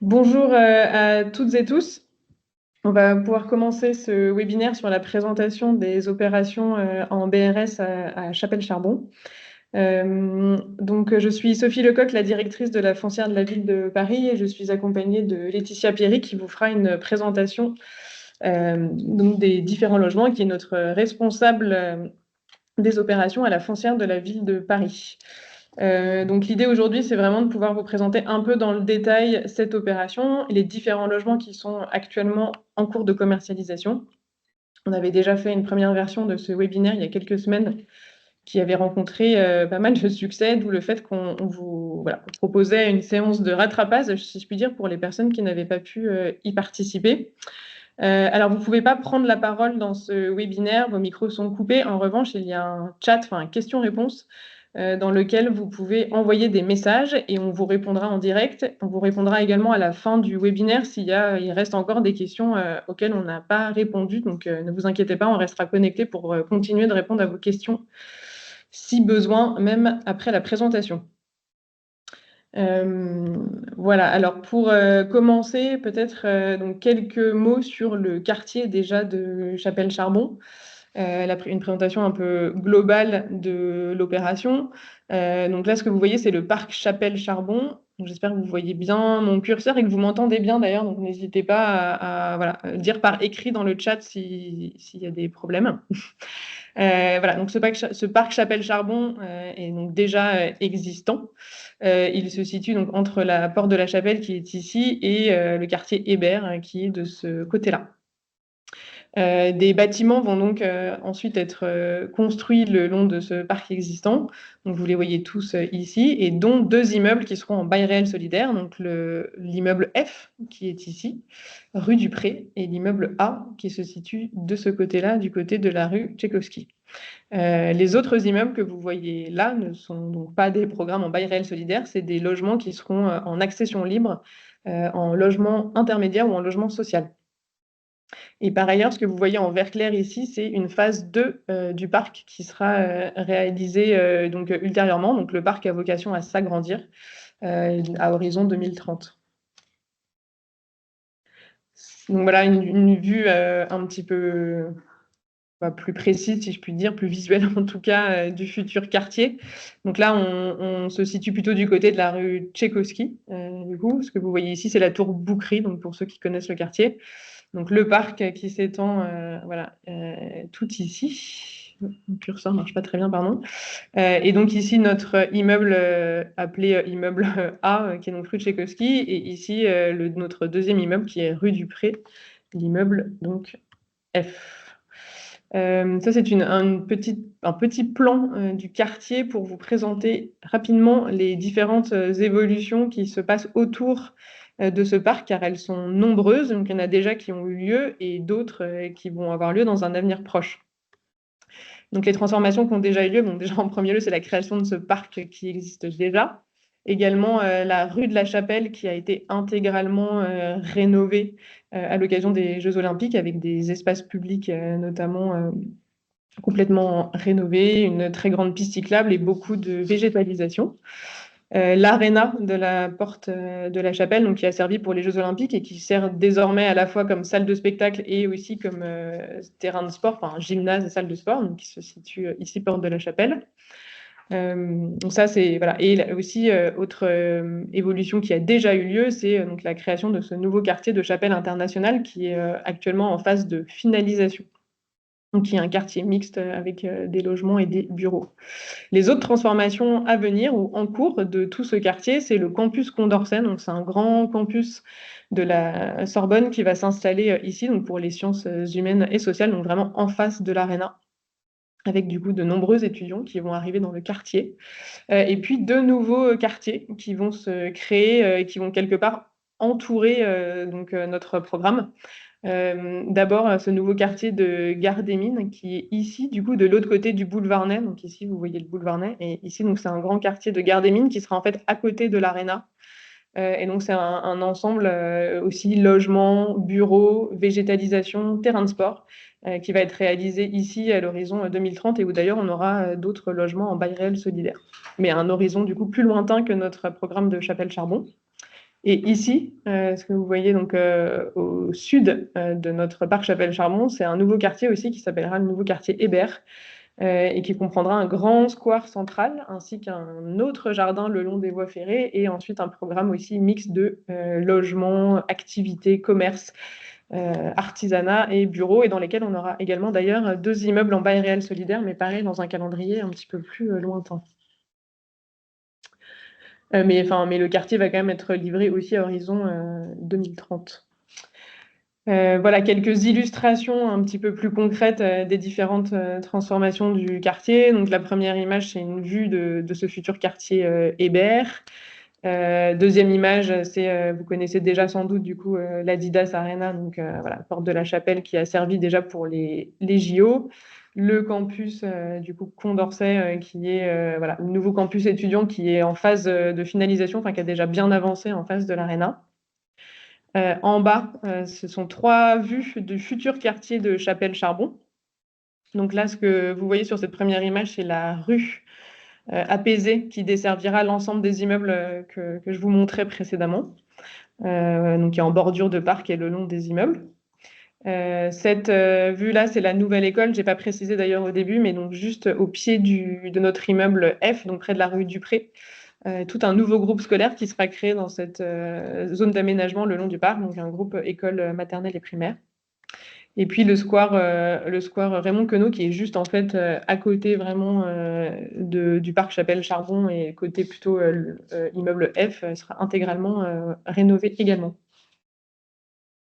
Bonjour à toutes et tous. On va pouvoir commencer ce webinaire sur la présentation des opérations en BRS à Chapelle-Charbon. Je suis Sophie Lecoq, la directrice de la foncière de la ville de Paris, et je suis accompagnée de Laetitia Pierry qui vous fera une présentation donc des différents logements, qui est notre responsable des opérations à la foncière de la ville de Paris. Donc l'idée aujourd'hui, c'est vraiment de pouvoir vous présenter un peu dans le détail cette opération et les différents logements qui sont actuellement en cours de commercialisation. On avait déjà fait une première version de ce webinaire il y a quelques semaines qui avait rencontré pas mal de succès, d'où le fait qu'on vous proposait une séance de rattrapage, si je puis dire, pour les personnes qui n'avaient pas pu y participer. Alors, vous ne pouvez pas prendre la parole dans ce webinaire, vos micros sont coupés. En revanche, il y a un chat, enfin un question-réponse, dans lequel vous pouvez envoyer des messages et on vous répondra en direct. On vous répondra également à la fin du webinaire s'il reste encore des questions auxquelles on n'a pas répondu. Donc, ne vous inquiétez pas, on restera connecté pour continuer de répondre à vos questions si besoin, même après la présentation. Voilà, alors pour commencer, peut-être donc quelques mots sur le quartier déjà de Chapelle-Charbon. Une présentation un peu globale de l'opération. Donc là, ce que vous voyez, c'est le parc Chapelle-Charbon. J'espère que vous voyez bien mon curseur et que vous m'entendez bien d'ailleurs. Donc n'hésitez pas à dire par écrit dans le chat s'il y a des problèmes. Voilà, donc ce parc Chapelle-Charbon est donc déjà existant. Il se situe donc entre la porte de la Chapelle qui est ici et le quartier Hébert qui est de ce côté-là. Des bâtiments vont donc ensuite être construits le long de ce parc existant. Donc vous les voyez tous ici, et dont 2 immeubles qui seront en bail réel solidaire. Donc l'immeuble F qui est ici, rue du Pré, et l'immeuble A qui se situe de ce côté-là, du côté de la rue Tchaïkovski. Les autres immeubles que vous voyez là ne sont donc pas des programmes en bail réel solidaire, c'est des logements qui seront en accession libre, en logement intermédiaire ou en logement social. Et par ailleurs, ce que vous voyez en vert clair ici, c'est une phase 2 du parc qui sera réalisée ultérieurement. Donc le parc a vocation à s'agrandir à horizon 2030. Donc voilà une vue un petit peu plus précise, si je puis dire, plus visuelle en tout cas, du futur quartier. Donc là, on se situe plutôt du côté de la rue Tchaïkovski. Du coup, ce que vous voyez ici, c'est la tour Boucry, donc pour ceux qui connaissent le quartier. Donc le parc qui s'étend tout ici. Le curseur ne marche pas très bien, pardon. Et donc ici, notre immeuble appelé immeuble A, qui est donc rue Tchaïkovski, et ici, notre deuxième immeuble qui est rue du Pré, l'immeuble donc F. Ça, c'est un petit plan du quartier pour vous présenter rapidement les différentes évolutions qui se passent autour de ce parc, car elles sont nombreuses. Donc, il y en a déjà qui ont eu lieu et d'autres qui vont avoir lieu dans un avenir proche. Donc, les transformations qui ont déjà eu lieu, donc déjà en premier lieu, c'est la création de ce parc qui existe déjà. Également, la rue de la Chapelle qui a été intégralement rénovée à l'occasion des Jeux Olympiques avec des espaces publics notamment complètement rénovés, une très grande piste cyclable et beaucoup de végétalisation. L'aréna de la porte de la Chapelle, donc, qui a servi pour les Jeux Olympiques et qui sert désormais à la fois comme salle de spectacle et aussi comme terrain de sport, enfin gymnase et salle de sport, donc, qui se situe ici, porte de la Chapelle. Donc ça, c'est voilà. Et aussi, autre évolution qui a déjà eu lieu, c'est donc la création de ce nouveau quartier de Chapelle Internationale qui est actuellement en phase de finalisation. Donc, qui est un quartier mixte avec des logements et des bureaux. Les autres transformations à venir ou en cours de tout ce quartier, c'est le campus Condorcet. Donc, c'est un grand campus de la Sorbonne qui va s'installer ici, donc pour les sciences humaines et sociales, donc vraiment en face de l'Arena, avec du coup de nombreux étudiants qui vont arriver dans le quartier. Et puis 2 nouveaux quartiers qui vont se créer, qui vont quelque part entourer notre programme. D'abord, ce nouveau quartier de Gare des Mines qui est ici, du coup, de l'autre côté du boulevard Ney. Donc ici, vous voyez le boulevard Ney. Et ici, donc, c'est un grand quartier de Gare des Mines qui sera en fait à côté de l'Arena. Et donc, c'est un ensemble aussi logement, bureaux, végétalisation, terrain de sport qui va être réalisé ici à l'horizon 2030 et où d'ailleurs on aura d'autres logements en bail réel solidaire. Mais à un horizon du coup plus lointain que notre programme de Chapelle-Charbon. Et ici, ce que vous voyez donc au sud de notre parc Chapelle-Charbon, c'est un nouveau quartier aussi qui s'appellera le nouveau quartier Hébert et qui comprendra un grand square central ainsi qu'un autre jardin le long des voies ferrées et ensuite un programme aussi mixte de logements, activités, commerces, artisanat et bureaux et dans lesquels on aura également d'ailleurs 2 immeubles en bail réel solidaire mais pareil dans un calendrier un petit peu plus lointain. Mais le quartier va quand même être livré aussi à horizon 2030. Voilà quelques illustrations un petit peu plus concrètes des différentes transformations du quartier. Donc la première image, c'est une vue de ce futur quartier Hébert. Deuxième image, c'est vous connaissez déjà sans doute du coup l'Adidas Arena, donc voilà, porte de la Chapelle qui a servi déjà pour les JO. Le campus du coup Condorcet qui est voilà, le nouveau campus étudiant qui est en phase de finalisation, enfin qui a déjà bien avancé en face de l'Arena. En bas, ce sont 3 vues du futur quartier de Chapelle-Charbon. Donc là, ce que vous voyez sur cette première image, c'est la rue apaisée qui desservira l'ensemble des immeubles que je vous montrais précédemment, donc qui est en bordure de parc et le long des immeubles. Cette vue-là, c'est la nouvelle école. Je n'ai pas précisé d'ailleurs au début, mais donc juste au pied de notre immeuble F, donc près de la rue Dupré, tout un nouveau groupe scolaire qui sera créé dans cette zone d'aménagement le long du parc, donc un groupe école maternelle et primaire. Et puis le square Raymond Queneau qui est juste en fait à côté vraiment du parc Chapelle-Charbon et côté plutôt immeuble F sera intégralement rénové également.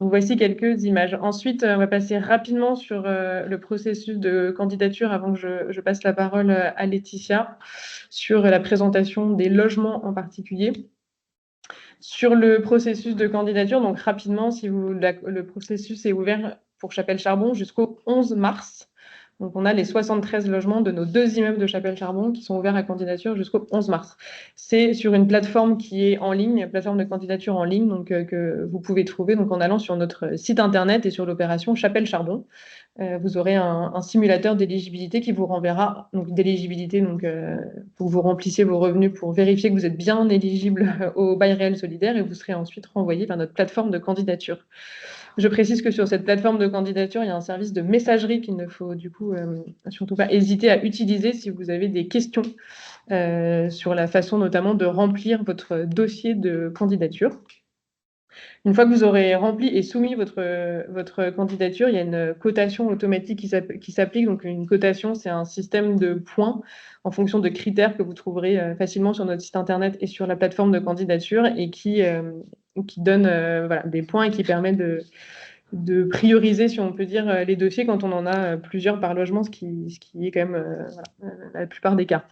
Donc voici quelques images. Ensuite, on va passer rapidement sur le processus de candidature avant que je passe la parole à Laetitia sur la présentation des logements en particulier. Sur le processus de candidature, donc rapidement, le processus est ouvert pour Chapelle-Charbon jusqu'au 11 mars. Donc on a les 73 logements de nos 2 immeubles de Chapelle-Charbon qui sont ouverts à candidature jusqu'au 11 mars. C'est sur une plateforme qui est en ligne, une plateforme de candidature en ligne donc, que vous pouvez trouver donc, en allant sur notre site internet et sur l'opération Chapelle-Charbon. Vous aurez un simulateur d'éligibilité qui vous renverra donc d'éligibilité donc pour que vous remplissiez vos revenus pour vérifier que vous êtes bien éligible au bail réel solidaire et vous serez ensuite renvoyé vers notre plateforme de candidature. Je précise que sur cette plateforme de candidature, il y a un service de messagerie qu'il ne faut du coup surtout pas hésiter à utiliser si vous avez des questions sur la façon notamment de remplir votre dossier de candidature. Une fois que vous aurez rempli et soumis votre candidature, il y a une cotation automatique qui s'applique. Donc, une cotation, c'est un système de points en fonction de critères que vous trouverez facilement sur notre site internet et sur la plateforme de candidature et qui donne voilà, des points et qui permet de prioriser, si on peut dire, les dossiers quand on en a plusieurs par logement, ce qui est quand même voilà, la plupart des cas.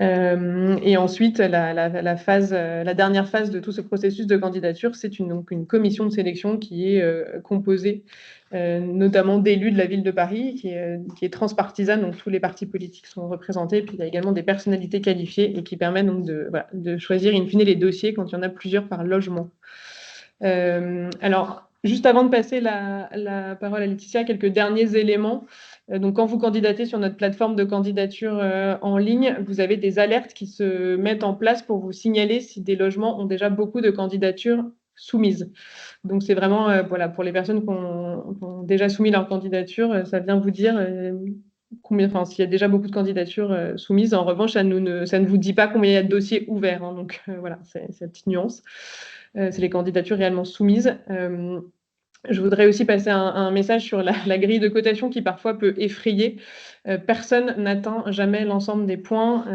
Et ensuite, la dernière phase de tout ce processus de candidature, c'est donc une commission de sélection qui est composée notamment d'élus de la ville de Paris, qui est transpartisane, donc tous les partis politiques sont représentés, puis il y a également des personnalités qualifiées et qui permettent donc de choisir in fine les dossiers quand il y en a plusieurs par logement. Alors, juste avant de passer la parole à Laetitia, quelques derniers éléments. Donc, quand vous candidatez sur notre plateforme de candidature en ligne, vous avez des alertes qui se mettent en place pour vous signaler si des logements ont déjà beaucoup de candidatures soumises. Donc, c'est vraiment voilà, pour les personnes qui ont déjà soumis leur candidature, ça vient vous dire s'il y a déjà beaucoup de candidatures soumises. En revanche, ça ne vous dit pas combien il y a de dossiers ouverts. Hein, donc, voilà, c'est cette petite nuance. C'est les candidatures réellement soumises. Je voudrais aussi passer un message sur la grille de cotation qui parfois peut effrayer. Personne n'atteint jamais l'ensemble des points,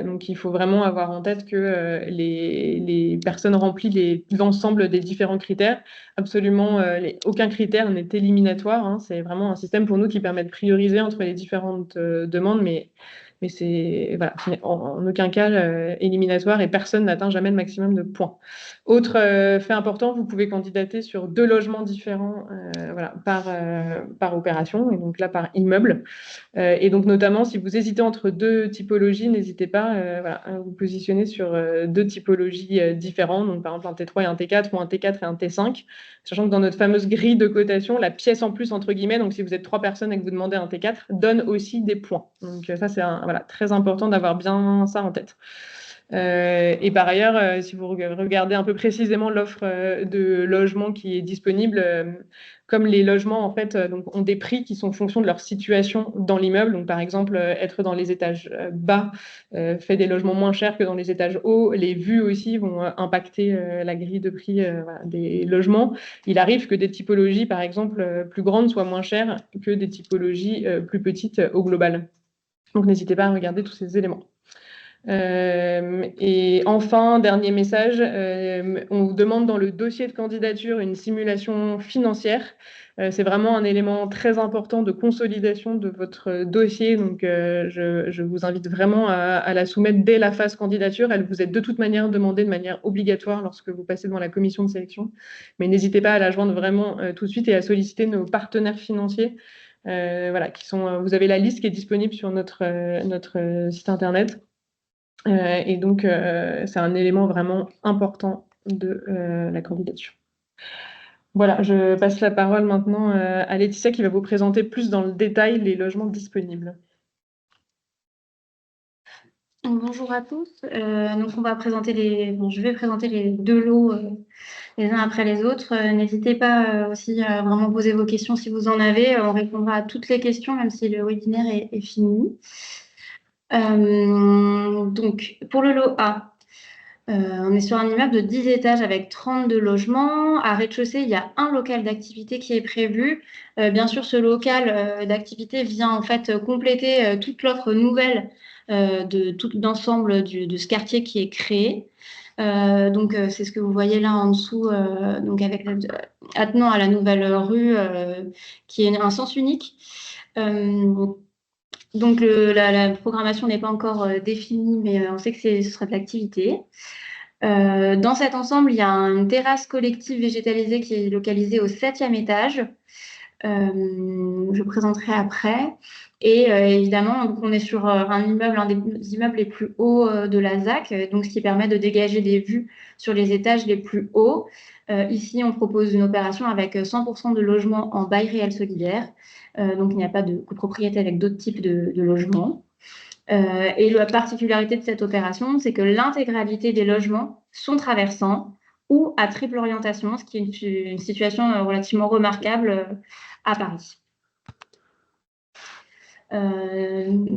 donc il faut vraiment avoir en tête que les personnes remplissent l'ensemble des différents critères. Absolument, aucun critère n'est éliminatoire. Hein. C'est vraiment un système pour nous qui permet de prioriser entre les différentes demandes, mais c'est voilà, en aucun cas éliminatoire et personne n'atteint jamais le maximum de points. Autre fait important, vous pouvez candidater sur 2 logements différents voilà, par opération, et donc là par immeuble. Et donc notamment, si vous hésitez entre 2 typologies, n'hésitez pas voilà, à vous positionner sur 2 typologies différentes, donc par exemple un T3 et un T4 ou un T4 et un T5, sachant que dans notre fameuse grille de cotation, la pièce en plus entre guillemets, donc si vous êtes 3 personnes et que vous demandez un T4, donne aussi des points. Donc ça c'est voilà, très important d'avoir bien ça en tête. Et par ailleurs, si vous regardez un peu précisément l'offre de logement qui est disponible, comme les logements en fait donc, ont des prix qui sont en fonction de leur situation dans l'immeuble. Donc par exemple, être dans les étages bas fait des logements moins chers que dans les étages hauts. Les vues aussi vont impacter la grille de prix voilà, des logements. Il arrive que des typologies, par exemple, plus grandes soient moins chères que des typologies plus petites au global. Donc n'hésitez pas à regarder tous ces éléments. Et enfin, dernier message, on vous demande dans le dossier de candidature une simulation financière. C'est vraiment un élément très important de consolidation de votre dossier. Donc, je vous invite vraiment à la soumettre dès la phase candidature. Elle vous est de toute manière demandée de manière obligatoire lorsque vous passez devant la commission de sélection. Mais n'hésitez pas à la joindre vraiment tout de suite et à solliciter nos partenaires financiers. Voilà, vous avez la liste qui est disponible sur notre site internet. Et donc, c'est un élément vraiment important de la candidature. Voilà, je passe la parole maintenant à Laetitia qui va vous présenter plus dans le détail les logements disponibles. Bonjour à tous. Donc on va présenter je vais présenter les 2 lots les uns après les autres. N'hésitez pas aussi à vraiment poser vos questions si vous en avez. On répondra à toutes les questions, même si le webinaire est fini. Donc pour le lot A, on est sur un immeuble de 10 étages avec 32 logements. À rez-de-chaussée, il y a un local d'activité qui est prévu. Bien sûr, ce local d'activité vient en fait compléter toute l'offre nouvelle de tout l'ensemble de ce quartier qui est créé. Donc, c'est ce que vous voyez là en dessous, donc attenant à la nouvelle rue qui est un sens unique. Donc, la programmation n'est pas encore définie, mais on sait que ce sera de l'activité. Dans cet ensemble, il y a une terrasse collective végétalisée qui est localisée au 7e étage. Je présenterai après. Et évidemment, donc on est sur un des immeubles les plus hauts de la ZAC, donc ce qui permet de dégager des vues sur les étages les plus hauts. Ici, on propose une opération avec 100% de logements en bail réel solidaire. Donc, il n'y a pas de copropriété avec d'autres types de logements. Et la particularité de cette opération, c'est que l'intégralité des logements sont traversants ou à triple orientation, ce qui est une situation relativement remarquable à Paris.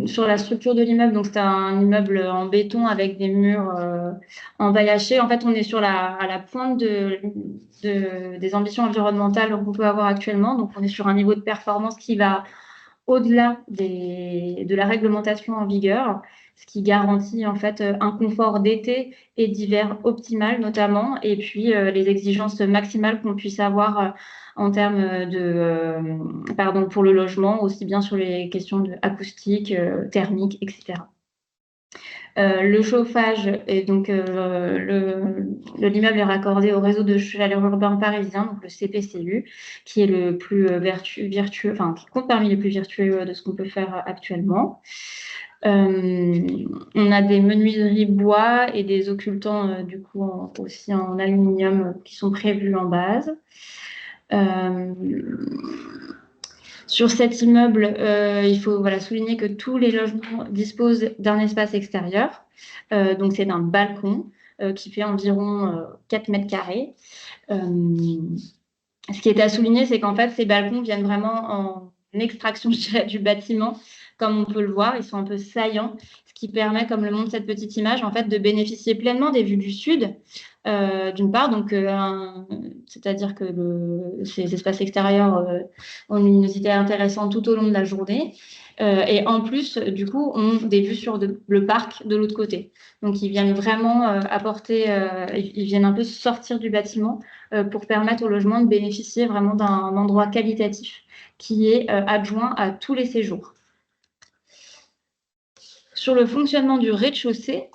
Sur la structure de l'immeuble, donc c'est un immeuble en béton avec des murs en vaillachés. En fait, on est à la pointe des ambitions environnementales qu'on peut avoir actuellement. Donc, on est sur un niveau de performance qui va au-delà de la réglementation en vigueur, ce qui garantit en fait un confort d'été et d'hiver optimal notamment, et puis les exigences maximales qu'on puisse avoir en termes pour le logement, aussi bien sur les questions acoustiques, thermiques, etc. Le chauffage, et donc l'immeuble est raccordé au réseau de chaleur urbain parisien, donc le CPCU, qui est le plus vertueux, enfin qui compte parmi les plus vertueux de ce qu'on peut faire actuellement. On a des menuiseries bois et des occultants du coup aussi en aluminium qui sont prévus en base. Sur cet immeuble, il faut souligner que tous les logements disposent d'un espace extérieur. Donc, c'est un balcon qui fait environ 4 mètres carrés. Ce qui est à souligner, c'est qu'en fait, ces balcons viennent vraiment en extraction du bâtiment. Comme on peut le voir, ils sont un peu saillants, ce qui permet, comme le montre cette petite image, en fait, de bénéficier pleinement des vues du sud, d'une part. Donc, c'est-à-dire que ces espaces extérieurs ont une luminosité intéressante tout au long de la journée. Et en plus, du coup, ont des vues sur le parc de l'autre côté. Donc, ils viennent vraiment ils viennent un peu sortir du bâtiment pour permettre au logement de bénéficier vraiment d'un endroit qualitatif qui est adjoint à tous les séjours. Sur le fonctionnement du rez-de-chaussée,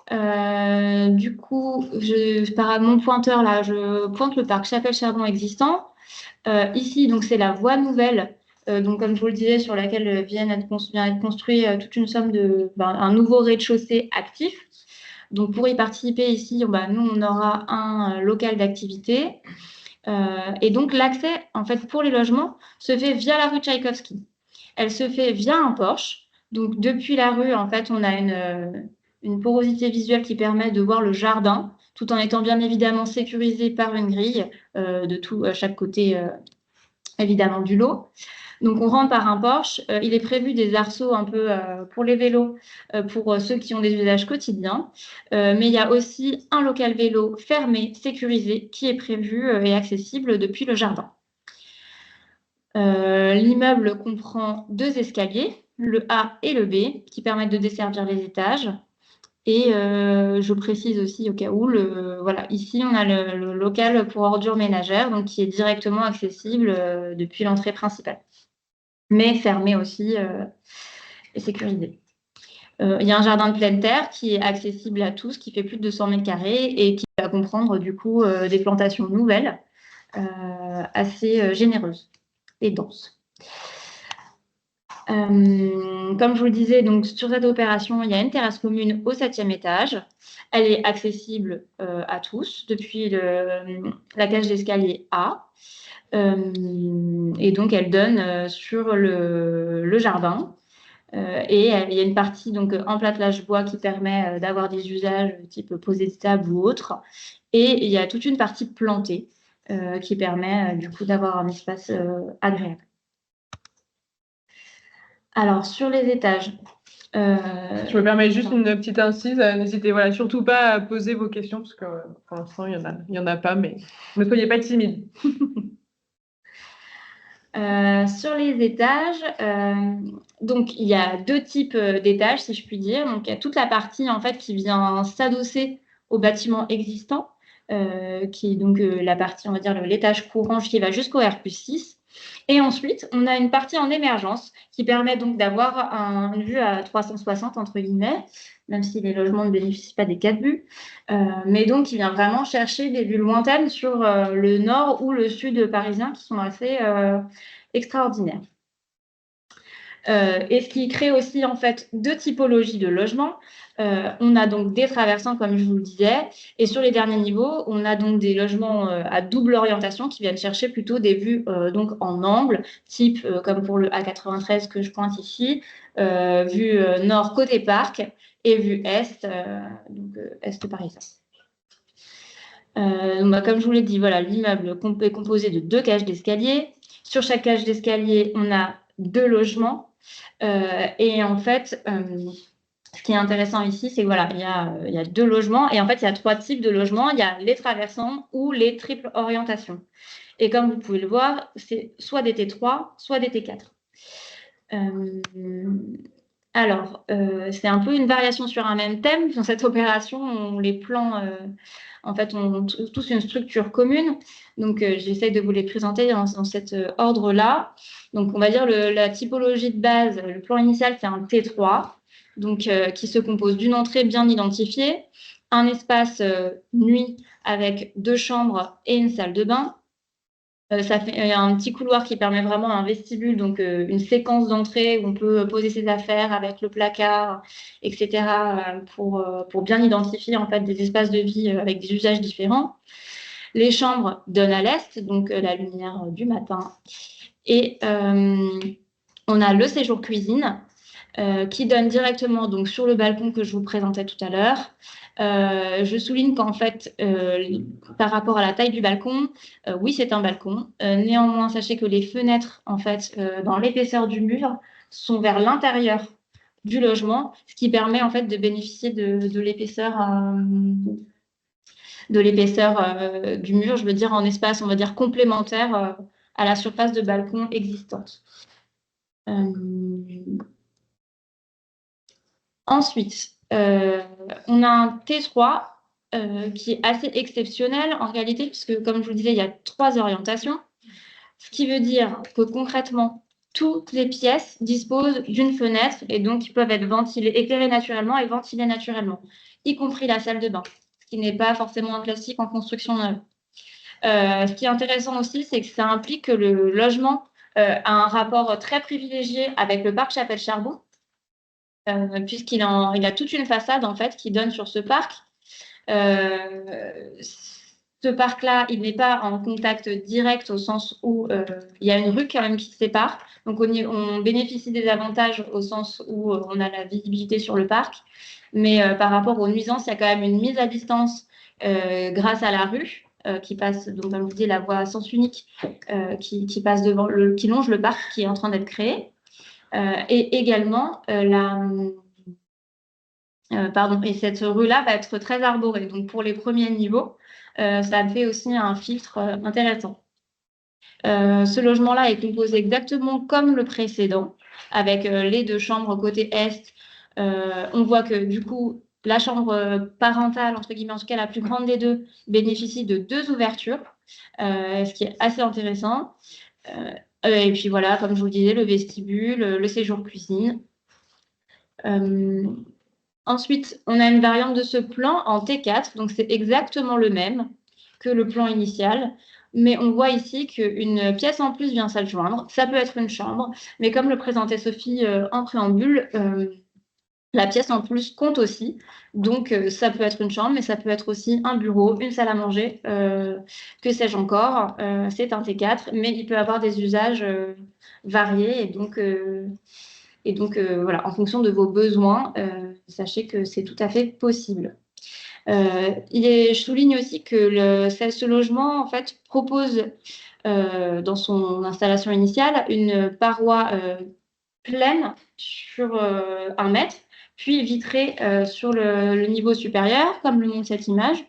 du coup, par mon pointeur là, je pointe le parc Chapelle-Chardon existant. Ici, donc, c'est la voie nouvelle, donc, comme je vous le disais, sur laquelle vient d'être construit toute une somme un nouveau rez-de-chaussée actif. Donc, pour y participer ici, nous, on aura un local d'activité. Et donc, l'accès, en fait, pour les logements, se fait via la rue Tchaïkovski. Elle se fait via un porche. Donc, depuis la rue, en fait, on a une porosité visuelle qui permet de voir le jardin, tout en étant bien évidemment sécurisé par une grille de tout à chaque côté, évidemment, du lot. Donc, on rentre par un porche. Il est prévu des arceaux un peu pour les vélos, pour ceux qui ont des usages quotidiens. Mais il y a aussi un local vélo fermé, sécurisé, qui est prévu et accessible depuis le jardin. L'immeuble comprend 2 escaliers, le A et le B, qui permettent de desservir les étages. Et je précise aussi au cas où, voilà, ici, on a le local pour ordures ménagères, donc qui est directement accessible depuis l'entrée principale, mais fermé aussi et sécurisé. Il y a un jardin de pleine terre qui est accessible à tous, qui fait plus de 200 mètres carrés et qui va comprendre du coup des plantations nouvelles assez généreuses et denses. Comme je vous le disais, donc, sur cette opération, il y a une terrasse commune au 7e étage. Elle est accessible à tous depuis la cage d'escalier A. Et donc, elle donne sur le jardin. Et il y a une partie donc, en plâtrage bois qui permet d'avoir des usages type poser des tables ou autre. Et il y a toute une partie plantée qui permet du coup d'avoir un espace agréable. Alors, sur les étages. Je me permets juste une petite incise. N'hésitez surtout pas à poser vos questions, parce que pour l'instant, il y en a pas, mais ne soyez pas timide. Sur les étages, donc il y a 2 types d'étages, si je puis dire. Donc, il y a toute la partie en fait qui vient s'adosser au bâtiment existant, qui est donc la partie, on va dire, l'étage courant qui va jusqu'au R+6. Et ensuite, on a une partie en émergence qui permet donc d'avoir une vue à 360, entre guillemets, même si les logements ne bénéficient pas des 4 vues. Mais donc, il vient vraiment chercher des vues lointaines sur le nord ou le sud parisien qui sont assez extraordinaires. Et ce qui crée aussi en fait 2 typologies de logements. On a donc des traversants, comme je vous le disais, et sur les derniers niveaux, on a donc des logements à double orientation qui viennent chercher plutôt des vues donc en angle, type comme pour le A93 que je pointe ici, vue nord côté parc et vue est, donc est parisien. Comme je vous l'ai dit, voilà, l'immeuble est composé de 2 cages d'escalier. Sur chaque cage d'escalier, on a 2 logements. Et en fait, ce qui est intéressant ici, c'est que voilà, il y a 2 logements et en fait, il y a 3 types de logements. Il y a les traversants ou les triples orientations. Et comme vous pouvez le voir, c'est soit des T3, soit des T4. Alors, c'est un peu une variation sur un même thème. Dans cette opération, les plans, en fait, ont tous une structure commune. Donc, j'essaie de vous les présenter dans cet ordre-là. Donc, on va dire la typologie de base, le plan initial, c'est un T3, donc, qui se compose d'une entrée bien identifiée, un espace nuit avec 2 chambres et une salle de bain. Ça fait un petit couloir qui permet vraiment un vestibule, donc une séquence d'entrée où on peut poser ses affaires avec le placard, etc., pour bien identifier en fait des espaces de vie avec des usages différents. Les chambres donnent à l'est, donc la lumière du matin. Et on a le séjour cuisine qui donne directement donc, sur le balcon que je vous présentais tout à l'heure. Je souligne qu'en fait, par rapport à la taille du balcon, oui, c'est un balcon. Néanmoins, sachez que les fenêtres, en fait, dans l'épaisseur du mur, sont vers l'intérieur du logement, ce qui permet en fait de bénéficier de l'épaisseur du mur, je veux dire en espace, on va dire complémentaire à la surface de balcon existante. Ensuite, on a un T3 qui est assez exceptionnel en réalité, puisque comme je vous le disais, il y a 3 orientations, ce qui veut dire que concrètement, toutes les pièces disposent d'une fenêtre et donc ils peuvent être éclairées naturellement et ventilées naturellement, y compris la salle de bain, ce qui n'est pas forcément un classique en construction neuve. Ce qui est intéressant aussi, c'est que ça implique que le logement a un rapport très privilégié avec le parc Chapelle-Charbon, puisqu'il a toute une façade en fait qui donne sur ce parc. Ce parc-là, il n'est pas en contact direct au sens où il y a une rue quand même qui sépare. Donc on bénéficie des avantages au sens où on a la visibilité sur le parc. Mais par rapport aux nuisances, il y a quand même une mise à distance grâce à la rue qui passe, donc comme je vous dis, la voie à sens unique qui passe devant, qui longe le parc qui est en train d'être créé. Et également, et cette rue-là va être très arborée. Donc pour les premiers niveaux, ça fait aussi un filtre intéressant. Ce logement-là est composé exactement comme le précédent, avec les 2 chambres côté est. On voit que du coup, la chambre parentale, entre guillemets, en tout cas la plus grande des 2, bénéficie de 2 ouvertures, ce qui est assez intéressant. Et puis voilà, comme je vous le disais, le vestibule, le séjour cuisine. Ensuite, on a une variante de ce plan en T4, donc c'est exactement le même que le plan initial, mais on voit ici qu'une pièce en plus vient s'adjoindre. Ça peut être une chambre, mais comme le présentait Sophie en préambule, la pièce en plus compte aussi. Donc, ça peut être une chambre, mais ça peut être aussi un bureau, une salle à manger, que sais-je encore. C'est un T4, mais il peut avoir des usages variés. Et donc voilà, en fonction de vos besoins, sachez que c'est tout à fait possible. Je souligne aussi que ce logement, en fait, propose dans son installation initiale une paroi pleine sur 1 mètre, puis vitrée sur le niveau supérieur, comme le montre cette image.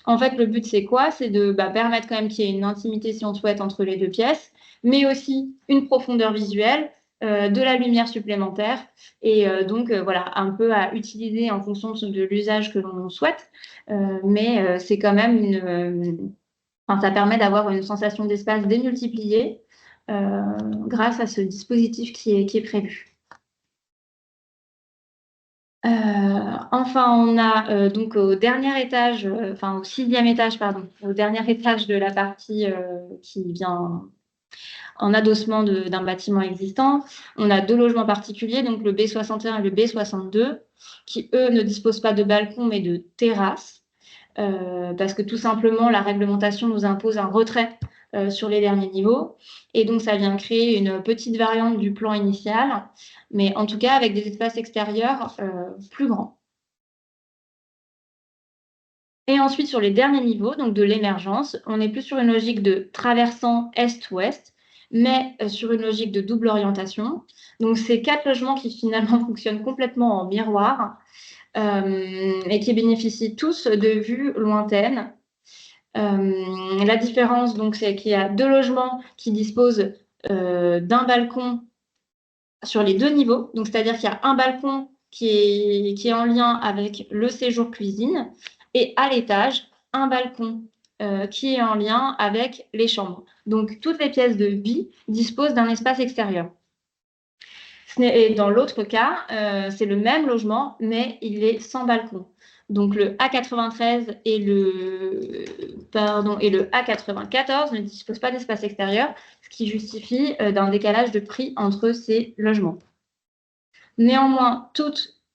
En fait, le but, c'est quoi? C'est de permettre quand même qu'il y ait une intimité, si on souhaite, entre les 2 pièces, mais aussi une profondeur visuelle, de la lumière supplémentaire, et donc voilà, un peu à utiliser en fonction de l'usage que l'on souhaite, mais c'est quand même ça permet d'avoir une sensation d'espace démultipliée grâce à ce dispositif qui est prévu. Enfin, on a donc au dernier étage, au 6e étage, pardon, au dernier étage de la partie qui vient en adossement d'un bâtiment existant, on a 2 logements particuliers, donc le B61 et le B62, qui eux ne disposent pas de balcon mais de terrasse, parce que tout simplement la réglementation nous impose un retrait sur les derniers niveaux, et donc ça vient créer une petite variante du plan initial, mais en tout cas avec des espaces extérieurs plus grands. Et ensuite, sur les derniers niveaux, donc de l'émergence, on est plus sur une logique de traversant est-ouest, mais sur une logique de double orientation. Donc, c'est 4 logements qui finalement fonctionnent complètement en miroir et qui bénéficient tous de vues lointaines. La différence, donc, c'est qu'il y a 2 logements qui disposent d'un balcon sur les 2 niveaux. Donc, c'est-à-dire qu'il y a un balcon qui est en lien avec le séjour cuisine, et à l'étage, un balcon qui est en lien avec les chambres. Donc, toutes les pièces de vie disposent d'un espace extérieur. Et dans l'autre cas, c'est le même logement, mais il est sans balcon. Donc, le A93 et le A94 ne disposent pas d'espace extérieur, ce qui justifie d'un décalage de prix entre ces logements. Néanmoins,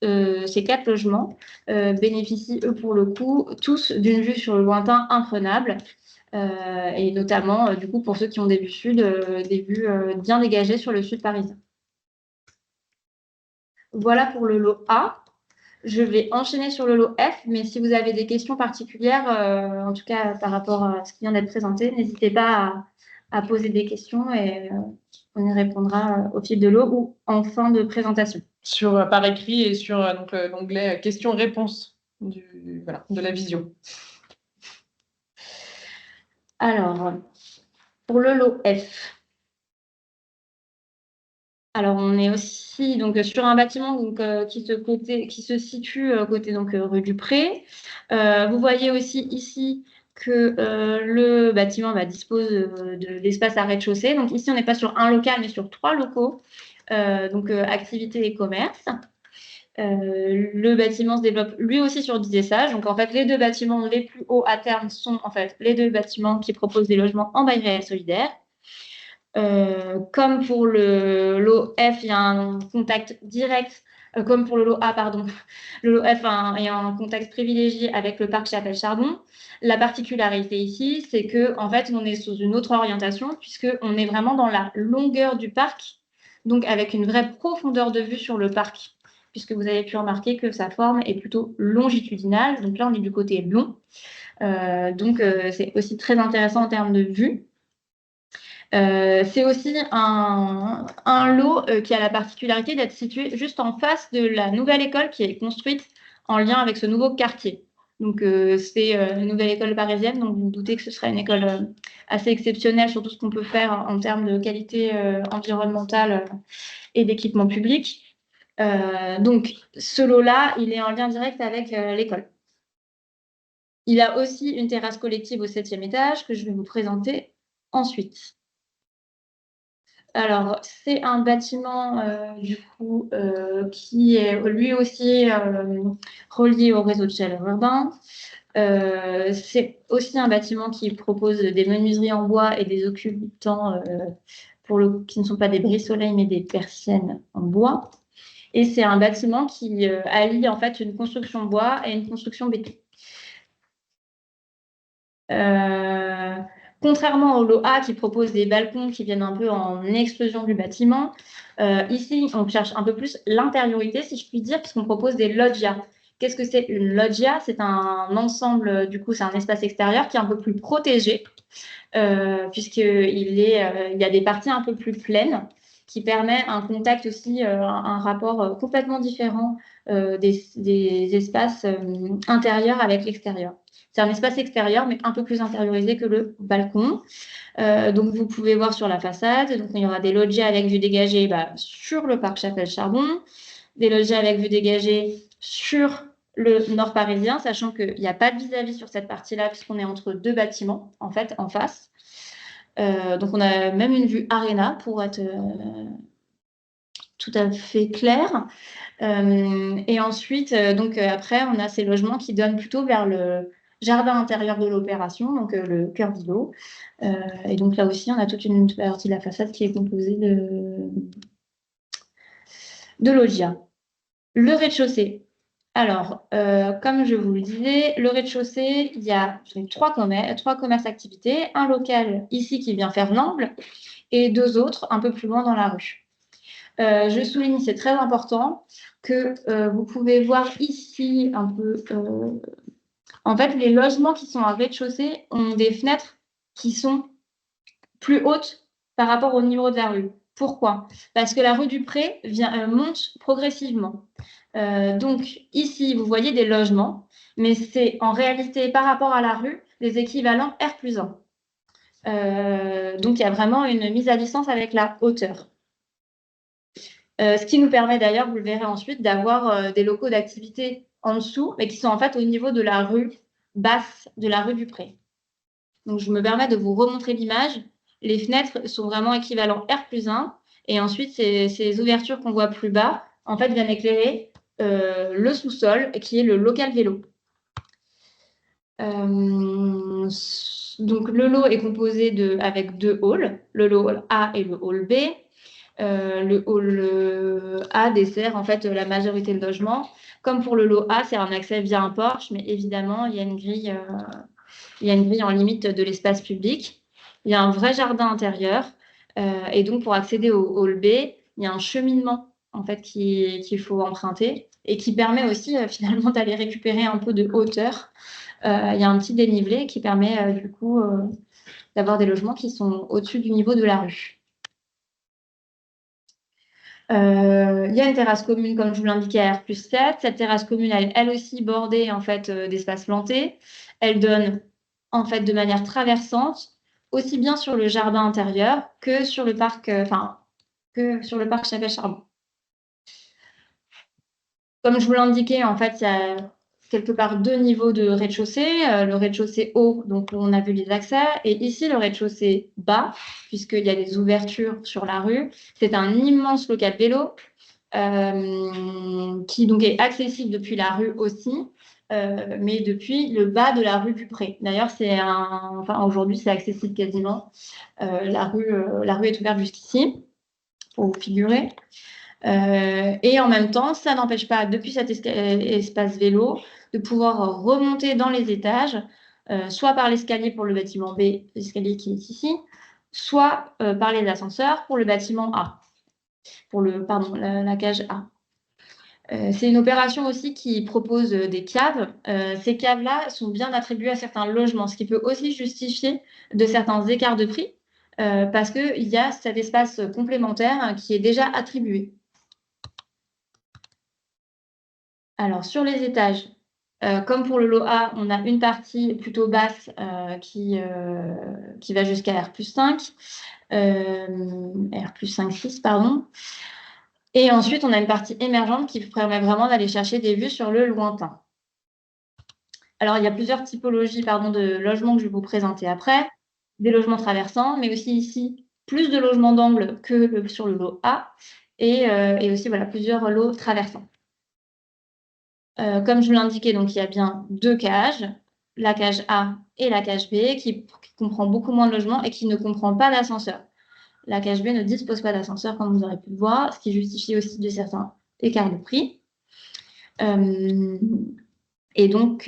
ces 4 logements bénéficient, eux, pour le coup, tous d'une vue sur le lointain imprenable, et notamment, du coup, pour ceux qui ont des vues sud, des vues bien dégagées sur le sud parisien. Voilà pour le lot A. Je vais enchaîner sur le lot F, mais si vous avez des questions particulières, en tout cas par rapport à ce qui vient d'être présenté, n'hésitez pas à poser des questions et on y répondra au fil de l'eau ou en fin de présentation. Par écrit et sur l'onglet questions-réponses de la visio. Alors, pour le lot F, alors on est aussi donc sur un bâtiment donc, qui se situe côté donc rue du Pré. Vous voyez aussi ici que le bâtiment dispose d'espace à rez-de-chaussée. Donc ici, on n'est pas sur un local, mais sur 3 locaux, donc activité et commerce. Le bâtiment se développe lui aussi sur 10 étages. Donc en fait, les 2 bâtiments les plus hauts à terme sont en fait les 2 bâtiments qui proposent des logements en bail réel solidaire. Comme pour le lot F, il y a un contact direct, comme pour le lot A, pardon. Le lot F il y a un contact privilégié avec le parc Chapelle-Chardon. La particularité ici, c'est que en fait, on est sous une autre orientation, puisqu'on est vraiment dans la longueur du parc, donc avec une vraie profondeur de vue sur le parc. puisque vous avez pu remarquer que sa forme est plutôt longitudinale. Donc là, on est du côté long. C'est aussi très intéressant en termes de vue. C'est aussi un lot qui a la particularité d'être situé juste en face de la nouvelle école qui est construite en lien avec ce nouveau quartier. Donc, c'est une nouvelle école parisienne, donc vous vous doutez que ce sera une école assez exceptionnelle sur tout ce qu'on peut faire en termes de qualité environnementale et d'équipement public. Donc, ce lot-là, il est en lien direct avec l'école. Il a aussi une terrasse collective au 7e étage que je vais vous présenter ensuite. Alors, c'est un bâtiment qui est lui aussi relié au réseau de chaleur urbain. C'est aussi un bâtiment qui propose des menuiseries en bois et des occupants qui ne sont pas des brise-soleil mais des persiennes en bois. Et c'est un bâtiment qui allie en fait une construction bois et une construction béton. Contrairement au lot A qui propose des balcons qui viennent un peu en explosion du bâtiment, ici on cherche un peu plus l'intériorité, si je puis dire, puisqu'on propose des loggias. Qu'est-ce que c'est une loggia? C'est un ensemble, du coup, c'est un espace extérieur qui est un peu plus protégé, puisqu'il y a des parties un peu plus pleines, qui permet un contact aussi, un rapport complètement différent des espaces intérieurs avec l'extérieur. C'est un espace extérieur, mais un peu plus intériorisé que le balcon. Donc, vous pouvez voir sur la façade, donc, il y aura des loggias avec vue dégagée sur le parc Chapelle-Charbon, des loggias avec vue dégagée sur le nord parisien, sachant qu'il n'y a pas de vis-à-vis sur cette partie-là, puisqu'on est entre deux bâtiments, en fait, en face. Donc, on a même une vue aréna, pour être tout à fait clair. Et ensuite, après, on a ces logements qui donnent plutôt vers le jardin intérieur de l'opération, donc le cœur d'îlot. Et donc là aussi, on a toute une partie de la façade qui est composée de loggia. Le rez-de-chaussée. Alors, comme je vous le disais, le rez-de-chaussée, il y a trois commerces activités, un local ici qui vient faire l'angle et deux autres un peu plus loin dans la rue. Je souligne, c'est très important, que vous pouvez voir ici un peu. En fait, les logements qui sont en rez-de-chaussée ont des fenêtres qui sont plus hautes par rapport au niveau de la rue. Pourquoi? Parce que la rue du Pré monte progressivement. Donc ici, vous voyez des logements, mais c'est en réalité par rapport à la rue des équivalents R+1. Donc il y a vraiment une mise à distance avec la hauteur. Ce qui nous permet d'ailleurs, vous le verrez ensuite, d'avoir des locaux d'activité en dessous, mais qui sont en fait au niveau de la rue basse, de la rue du Pré. Donc je me permets de vous remontrer l'image. Les fenêtres sont vraiment équivalents R+1. Et ensuite, ces ouvertures qu'on voit plus bas, en fait, viennent éclairer le sous-sol, qui est le local vélo. Donc le lot est composé avec deux halls, le hall A et le hall B. Le hall A dessert en fait la majorité de logements. Comme pour le lot A, c'est un accès via un porche, mais évidemment, il y a une grille en limite de l'espace public. Il y a un vrai jardin intérieur. Et donc, pour accéder au hall B, il y a un cheminement en fait qu'il faut emprunter et qui permet aussi finalement d'aller récupérer un peu de hauteur. Il y a un petit dénivelé qui permet du coup d'avoir des logements qui sont au-dessus du niveau de la rue. Il y a une terrasse commune, comme je vous l'indiquais, à R+7. Cette terrasse commune, elle aussi bordée en fait d'espaces plantés. Elle donne en fait de manière traversante, aussi bien sur le jardin intérieur que sur le parc, Chapelle-Charbon. Comme je vous l'indiquais, en fait, il y a quelque part deux niveaux de rez-de-chaussée. Le rez-de-chaussée haut, donc on a vu les accès, et ici le rez-de-chaussée bas, puisqu'il y a des ouvertures sur la rue. C'est un immense local vélo qui donc est accessible depuis la rue aussi, mais depuis le bas de la rue du Pré. D'ailleurs, aujourd'hui, c'est accessible quasiment. La rue est ouverte jusqu'ici, pour vous figurer. Et en même temps, ça n'empêche pas, depuis cet espace vélo, de pouvoir remonter dans les étages, soit par l'escalier pour le bâtiment B, l'escalier qui est ici, soit par les ascenseurs pour le bâtiment A, pour la cage A. C'est une opération aussi qui propose des caves. Ces caves-là sont bien attribuées à certains logements, ce qui peut aussi justifier de certains écarts de prix, parce qu'il y a cet espace complémentaire qui est déjà attribué. Alors, sur les étages, comme pour le lot A, on a une partie plutôt basse qui va jusqu'à R+5, R+5-6, pardon. Et ensuite, on a une partie émergente qui permet vraiment d'aller chercher des vues sur le lointain. Alors, il y a plusieurs typologies de logements que je vais vous présenter après. Des logements traversants, mais aussi ici, plus de logements d'angle que sur le lot A, et aussi voilà, plusieurs lots traversants. Comme je vous l'indiquais, donc il y a bien 2 cages, la cage A et la cage B, qui comprend beaucoup moins de logements et qui ne comprend pas d'ascenseur. La cage B ne dispose pas d'ascenseur, comme vous aurez pu le voir, ce qui justifie aussi de certains écarts de prix. Et donc,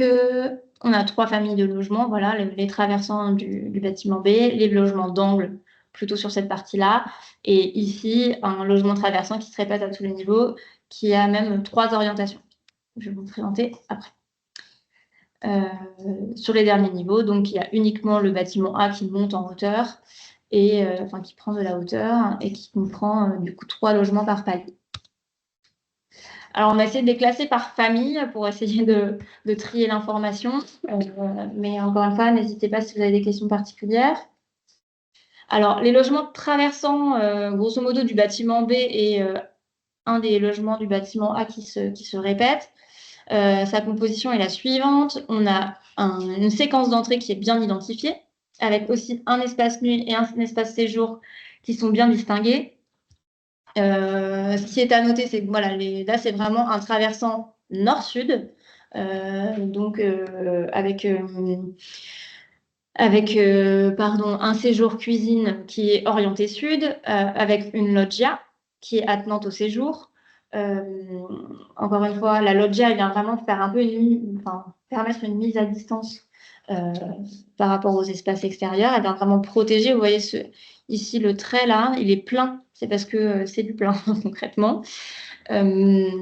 on a 3 familles de logements, voilà, les traversants du bâtiment B, les logements d'angle, plutôt sur cette partie-là, et ici, un logement traversant qui se répète à tous les niveaux, qui a même 3 orientations. Je vais vous présenter après. Sur les derniers niveaux, donc il y a uniquement le bâtiment A qui monte en hauteur, et qui prend de la hauteur, et qui comprend du coup 3 logements par palier. Alors, on a essayé de les classer par famille pour essayer de trier l'information. Mais encore une fois, n'hésitez pas si vous avez des questions particulières. Alors, les logements traversants, grosso modo, du bâtiment B et un des logements du bâtiment A qui se répète. Sa composition est la suivante. On a une séquence d'entrée qui est bien identifiée, avec aussi un espace nuit et un espace séjour qui sont bien distingués. Ce qui est à noter, c'est que voilà, là, c'est vraiment un traversant nord-sud, donc avec un séjour cuisine qui est orienté sud, avec une loggia qui est attenante au séjour. Encore une fois, la loggia vient vraiment faire un peu permettre une mise à distance par rapport aux espaces extérieurs. Elle vient vraiment protéger. Vous voyez ici le trait là, il est plein. C'est parce que c'est du plein concrètement. Qu'est-ce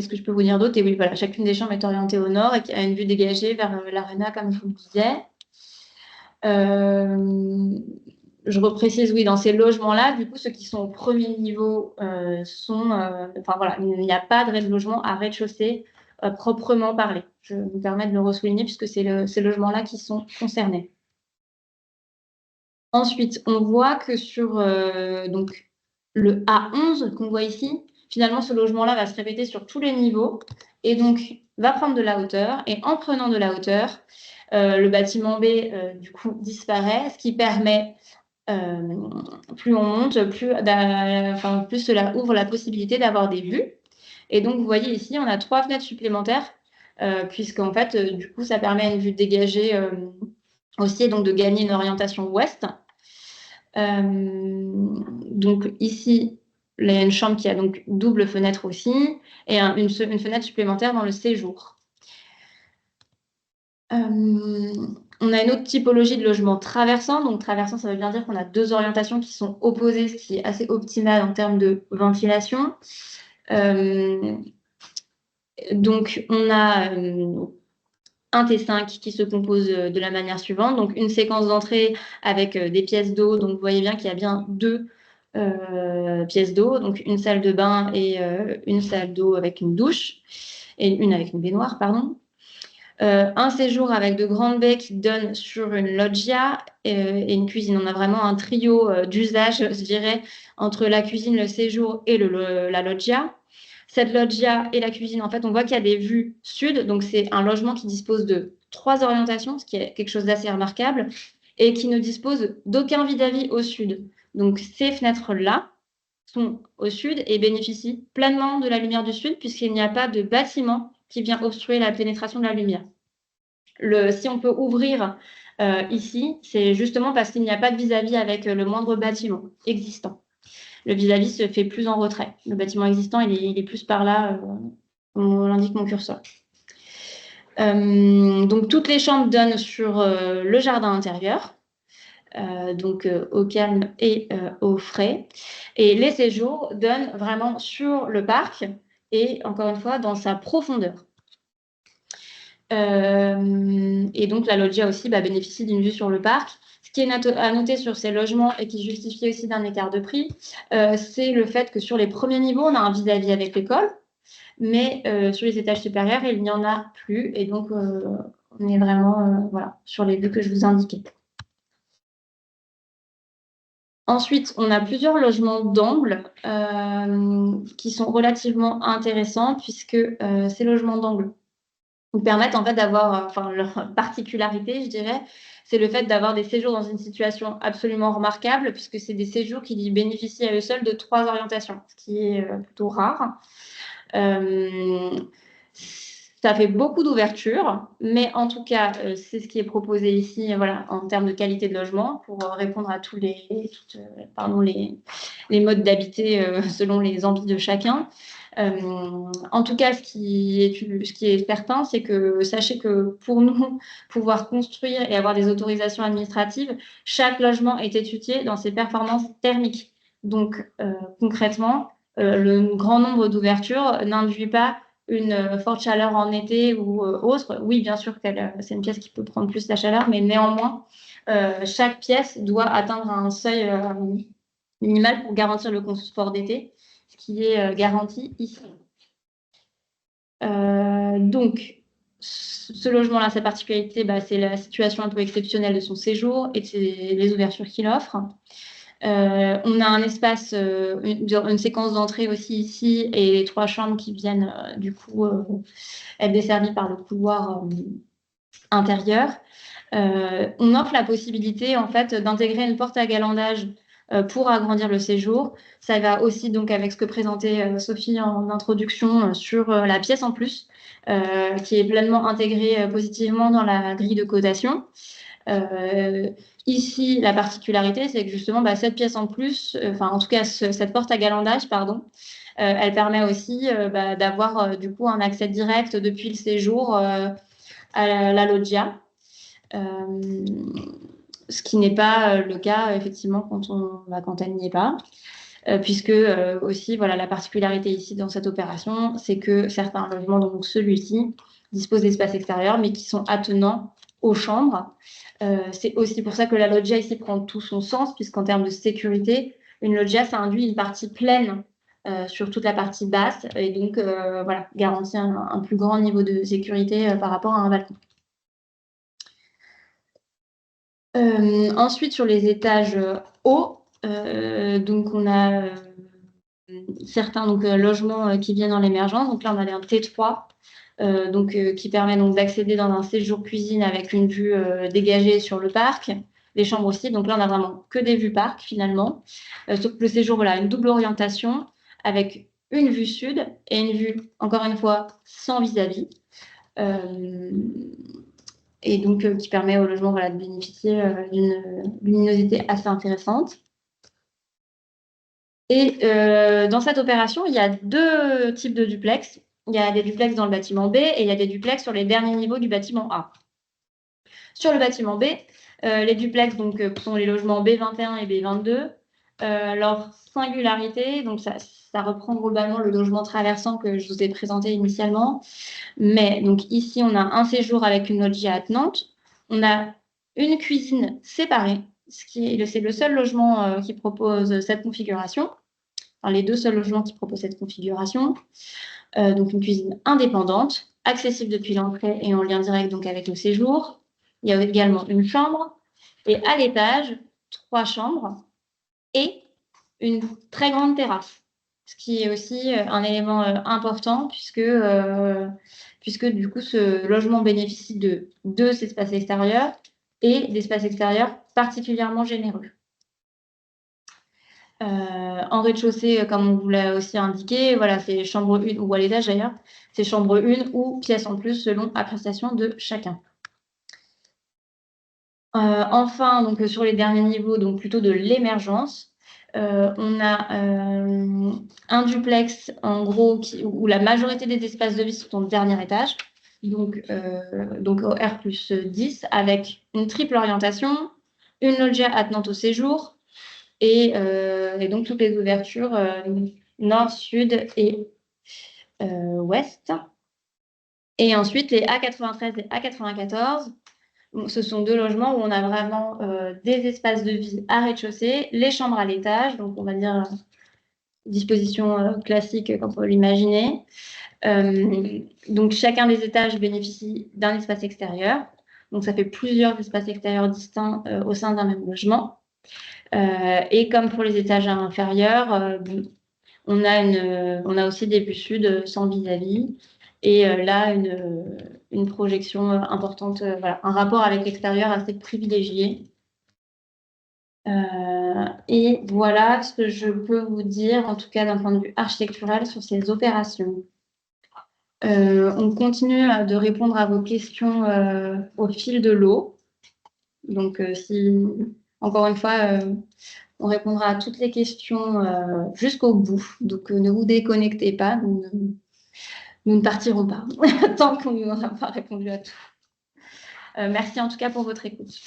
que je peux vous dire d'autre? Et oui, voilà, chacune des chambres est orientée au nord et a une vue dégagée vers l'aréna, comme je vous le disais. Je reprécise, oui, dans ces logements-là, du coup, ceux qui sont au premier niveau il n'y a pas de logement à rez-de-chaussée proprement parlé. Je me permets de le ressouligner puisque c'est ces logements-là qui sont concernés. Ensuite, on voit que sur donc, le A11 qu'on voit ici, finalement, ce logement-là va se répéter sur tous les niveaux et donc va prendre de la hauteur. Et en prenant de la hauteur, le bâtiment B, du coup, disparaît, ce qui permet, plus on monte, plus cela ouvre la possibilité d'avoir des vues. Et donc, vous voyez ici, on a 3 fenêtres supplémentaires, puisqu'en fait, du coup, ça permet une vue dégagée aussi, et donc de gagner une orientation ouest. Donc ici, il y a une chambre qui a donc double fenêtre aussi, et une fenêtre supplémentaire dans le séjour. On a une autre typologie de logement traversant. Donc traversant, ça veut bien dire qu'on a 2 orientations qui sont opposées, ce qui est assez optimal en termes de ventilation. Donc on a un T5 qui se compose de la manière suivante. Donc, une séquence d'entrée avec des pièces d'eau. Donc, vous voyez bien qu'il y a bien 2 pièces d'eau. Donc, une salle de bain et une salle d'eau avec une douche. Et une avec une baignoire, pardon. Un séjour avec de grandes baies qui donnent sur une loggia et une cuisine. On a vraiment un trio d'usage, je dirais, entre la cuisine, le séjour et la loggia. Cette loggia et la cuisine, en fait, on voit qu'il y a des vues sud. Donc, c'est un logement qui dispose de 3 orientations, ce qui est quelque chose d'assez remarquable, et qui ne dispose d'aucun vis-à-vis au sud. Donc, ces fenêtres-là sont au sud et bénéficient pleinement de la lumière du sud, puisqu'il n'y a pas de bâtiment qui vient obstruer la pénétration de la lumière. Si on peut ouvrir ici, c'est justement parce qu'il n'y a pas de vis-à-vis avec le moindre bâtiment existant. Le vis-à-vis se fait plus en retrait. Le bâtiment existant, il est plus par là, on l'indique mon curseur. Donc, toutes les chambres donnent sur le jardin intérieur. donc au calme et au frais. Et les séjours donnent vraiment sur le parc et encore une fois dans sa profondeur. Et donc la loggia aussi bénéficie d'une vue sur le parc. Ce qui est à noter sur ces logements et qui justifie aussi d'un écart de prix, c'est le fait que sur les premiers niveaux, on a un vis-à-vis avec l'école, mais sur les étages supérieurs, il n'y en a plus. Et donc, on est vraiment voilà, sur les vues que je vous indiquais. Ensuite, on a plusieurs logements d'angle qui sont relativement intéressants puisque ces logements d'angle nous permettent en fait d'avoir, leur particularité, je dirais, c'est le fait d'avoir des séjours dans une situation absolument remarquable puisque c'est des séjours qui bénéficient à eux seuls de 3 orientations, ce qui est plutôt rare. Ça fait beaucoup d'ouverture, mais en tout cas, c'est ce qui est proposé ici, voilà, en termes de qualité de logement, pour répondre à tous les modes d'habiter selon les envies de chacun. En tout cas, ce qui est certain, c'est que sachez que pour nous, pouvoir construire et avoir des autorisations administratives, chaque logement est étudié dans ses performances thermiques. Donc, concrètement, le grand nombre d'ouvertures n'induit pas une forte chaleur en été ou autre. Oui, bien sûr que c'est une pièce qui peut prendre plus la chaleur, mais néanmoins, chaque pièce doit atteindre un seuil minimal pour garantir le confort d'été, ce qui est garanti ici. Donc, ce logement-là, sa particularité, c'est la situation un peu exceptionnelle de son séjour et les ouvertures qu'il offre. On a un espace, une séquence d'entrée aussi ici et les 3 chambres qui viennent du coup être desservies par le couloir intérieur. On offre la possibilité en fait d'intégrer une porte à galandage pour agrandir le séjour. Ça va aussi donc avec ce que présentait Sophie en introduction sur la pièce en plus, qui est pleinement intégrée positivement dans la grille de cotation. Ici, la particularité, c'est que justement, cette pièce en plus, en tout cas, cette porte à galandage, pardon, elle permet aussi d'avoir du coup un accès direct depuis le séjour à la loggia. Ce qui n'est pas le cas, effectivement, quand elle n'y est pas. Puisque aussi, voilà, la particularité ici dans cette opération, c'est que certains logements, donc celui-ci, disposent d'espaces extérieurs, mais qui sont attenants aux chambres. C'est aussi pour ça que la loggia ici prend tout son sens, puisqu'en termes de sécurité, une loggia, ça induit une partie pleine sur toute la partie basse, et donc voilà, garantit un plus grand niveau de sécurité par rapport à un balcon. Ensuite, sur les étages hauts, donc on a certains logements qui viennent en émergence. Donc là, on a un T3 qui permet donc d'accéder dans un séjour cuisine avec une vue dégagée sur le parc. Les chambres aussi. Donc là, on a vraiment que des vues parc finalement. Sauf que le séjour, voilà, une double orientation avec une vue sud et une vue, encore une fois, sans vis-à-vis. Et donc qui permet au logement de bénéficier d'une luminosité assez intéressante. Et dans cette opération, il y a 2 types de duplex. Il y a des duplex dans le bâtiment B et il y a des duplex sur les derniers niveaux du bâtiment A. Sur le bâtiment B, les duplex sont les logements B21 et B22. Leur singularité, donc ça reprend globalement le logement traversant que je vous ai présenté initialement. Mais donc ici, on a un séjour avec une loggia attenante. On a une cuisine séparée, c'est le seul logement qui propose cette configuration. Enfin, les 2 seuls logements qui proposent cette configuration. Donc une cuisine indépendante, accessible depuis l'entrée et en lien direct donc avec le séjour. Il y a également une chambre et à l'étage, 3 chambres et une très grande terrasse. Ce qui est aussi un élément important puisque du coup ce logement bénéficie de 2 espaces extérieurs et d'espaces extérieurs particulièrement généreux. En rez-de-chaussée, comme on vous l'a aussi indiqué, voilà, c'est chambre 1 ou à l'étage d'ailleurs, c'est chambre 1 ou pièce en plus selon appréciation de chacun. Enfin, donc sur les derniers niveaux, donc plutôt de l'émergence, on a un duplex en gros où la majorité des espaces de vie sont au dernier étage, donc au R+10 avec une triple orientation, une loggia attenante au séjour et donc toutes les ouvertures nord, sud et ouest. Et ensuite, les A93 et A94, ce sont 2 logements où on a vraiment des espaces de vie à rez-de-chaussée, les chambres à l'étage, donc on va dire disposition classique comme on peut l'imaginer. Donc chacun des étages bénéficie d'un espace extérieur. Donc ça fait plusieurs espaces extérieurs distincts au sein d'un même logement. Et comme pour les étages inférieurs, on a aussi des vues sud sans vis-à-vis. Et là, une projection importante, voilà, un rapport avec l'extérieur assez privilégié. Et voilà ce que je peux vous dire, en tout cas d'un point de vue architectural, sur ces opérations. On continue de répondre à vos questions au fil de l'eau. Donc, encore une fois, on répondra à toutes les questions jusqu'au bout. Donc, ne vous déconnectez pas. Nous ne partirons pas tant qu'on n'aura pas répondu à tout. Merci en tout cas pour votre écoute.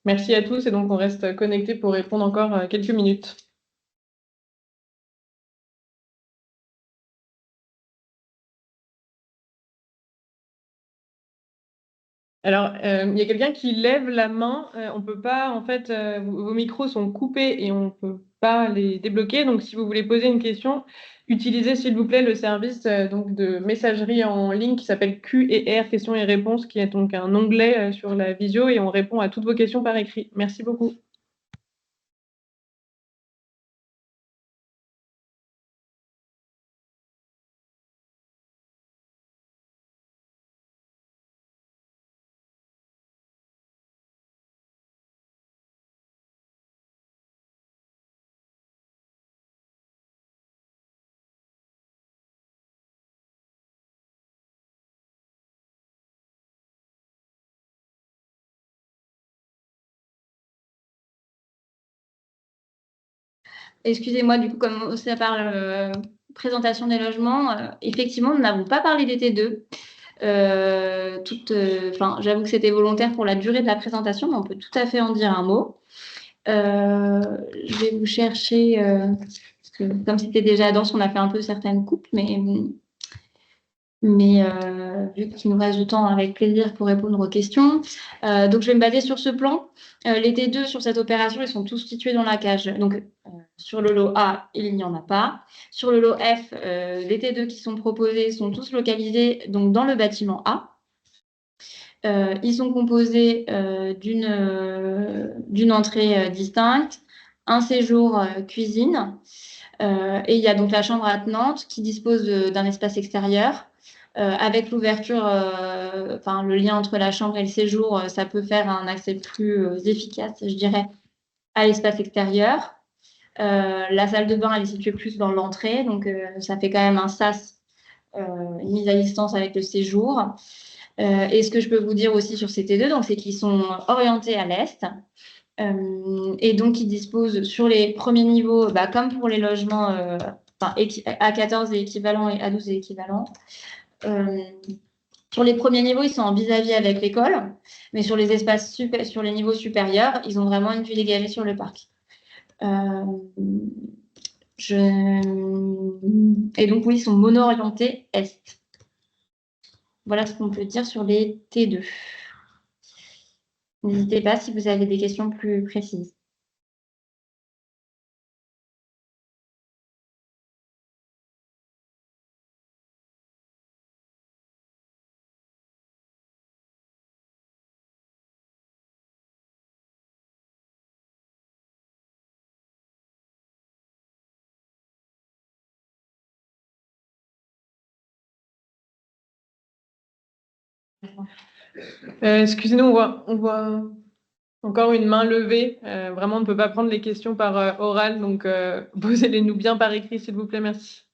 Merci à tous et donc on reste connectés pour répondre encore quelques minutes. Alors, il y a quelqu'un qui lève la main. On peut pas, en fait, vos micros sont coupés et on peut pas les débloquer. Donc, si vous voulez poser une question, utilisez s'il vous plaît le service donc de messagerie en ligne qui s'appelle Q&R, questions et réponses, qui est donc un onglet sur la visio et on répond à toutes vos questions par écrit. Merci beaucoup. Excusez-moi, du coup, comme ça parle présentation des logements, effectivement, nous n'avons pas parlé des T2. J'avoue que c'était volontaire pour la durée de la présentation, mais on peut tout à fait en dire un mot. Je vais vous chercher, parce que comme c'était déjà dense, on a fait un peu certaines coupes, mais vu qu'il nous reste du temps, avec plaisir pour répondre aux questions. Donc, je vais me baser sur ce plan. Les T2 sur cette opération, ils sont tous situés dans la cage. Donc, sur le lot A, il n'y en a pas. Sur le lot F, les T2 qui sont proposés sont tous localisés donc, dans le bâtiment A. Ils sont composés d'une entrée distincte, un séjour cuisine, et il y a donc la chambre attenante qui dispose d'un espace extérieur. Avec l'ouverture, le lien entre la chambre et le séjour, ça peut faire un accès plus efficace, je dirais, à l'espace extérieur. La salle de bain, elle est située plus dans l'entrée, donc ça fait quand même un sas, une mise à distance avec le séjour. Et ce que je peux vous dire aussi sur ces T2, donc, c'est qu'ils sont orientés à l'est. Et donc, ils disposent sur les premiers niveaux, comme pour les logements A14 et équivalent et A12 et équivalent. Sur les premiers niveaux, ils sont en vis-à-vis avec l'école, mais sur les sur les niveaux supérieurs, ils ont vraiment une vue dégagée sur le parc. Et donc, oui, ils sont mono-orientés est. Voilà ce qu'on peut dire sur les T2. N'hésitez pas si vous avez des questions plus précises. Excusez-nous, on voit encore une main levée. Vraiment, on ne peut pas prendre les questions par oral, donc posez-les nous bien par écrit, s'il vous plaît. Merci.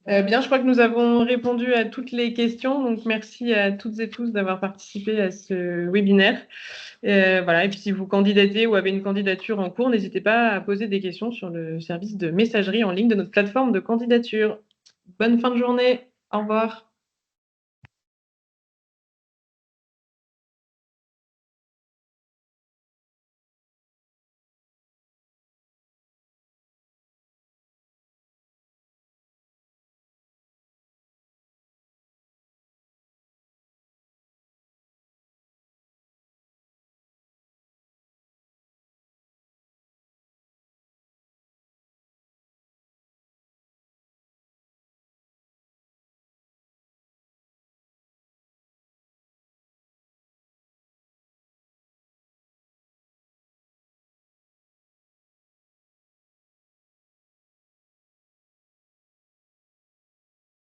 Bien, je crois que nous avons répondu à toutes les questions. Donc, merci à toutes et tous d'avoir participé à ce webinaire. Voilà. Et puis, si vous candidatez ou avez une candidature en cours, n'hésitez pas à poser des questions sur le service de messagerie en ligne de notre plateforme de candidature. Bonne fin de journée. Au revoir.